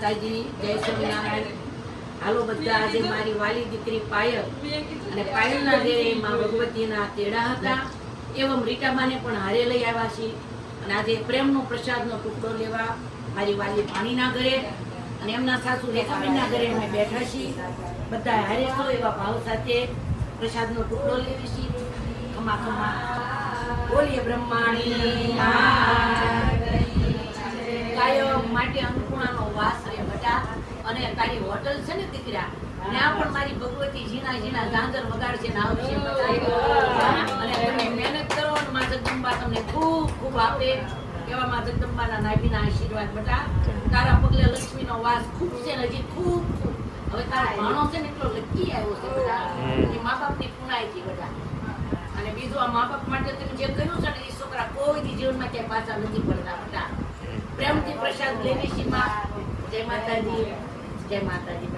માતાજી, જય સ્વામિનારાયણ. હાલો બધા, આજે મારી વાલી દીકરી પાયલ અને પાયલના ઘરે માં ભગવતીના તેડા હતા, એવમ રીટાબાને પણ હારે લઈ આવ્યા છે. અને આજે પ્રેમનો પ્રસાદનો ટુકડો લેવા મારી વાલી પાણીના ઘરે અને એમના સાસુ રેખાબેનના ઘરે અમે બેઠા છીએ. બધા હારે છો એવા ભાવ સાથે પ્રસાદનો ટુકડો લેવી છીએ. ખમા ખમા બોલીએ બ્રહ્માણી કાયમ માટે અન્નપૂર્ણાનો વાસ રે બેટા. અને તારી હોટલ છે ને દીકરા, ત્યાં પણ મારી ભગવતી ઝીણા ઝીણા ઝાંઝર વગાડશે ને આવશે બધા. અને તમે મહેનત કરો અને માં જગદંબા તમને ખૂબ ખૂબ આપે એવા માં જગદંબાના નાભીના આશીર્વાદ બેટા. તારા પગલે લક્ષ્મીનો વાસ ખૂબ છે ને હજી ખૂબ ખૂબ. હવે તારો ભાણો છે ને એટલો લકી આવ્યો છે બેટા, એ મા બાપની પુણાઈ થી બેટા. અને બીજું આ મા બાપ માટે તમે જે કર્યું છે ને એ છોકરા કોઈ દી જીવનમાં ક્યાંય પાછા નથી પડતા બેટા. પ્રેમથી પ્રસાદ લેવી છે માં. જય માતાજી, જય માતાજી.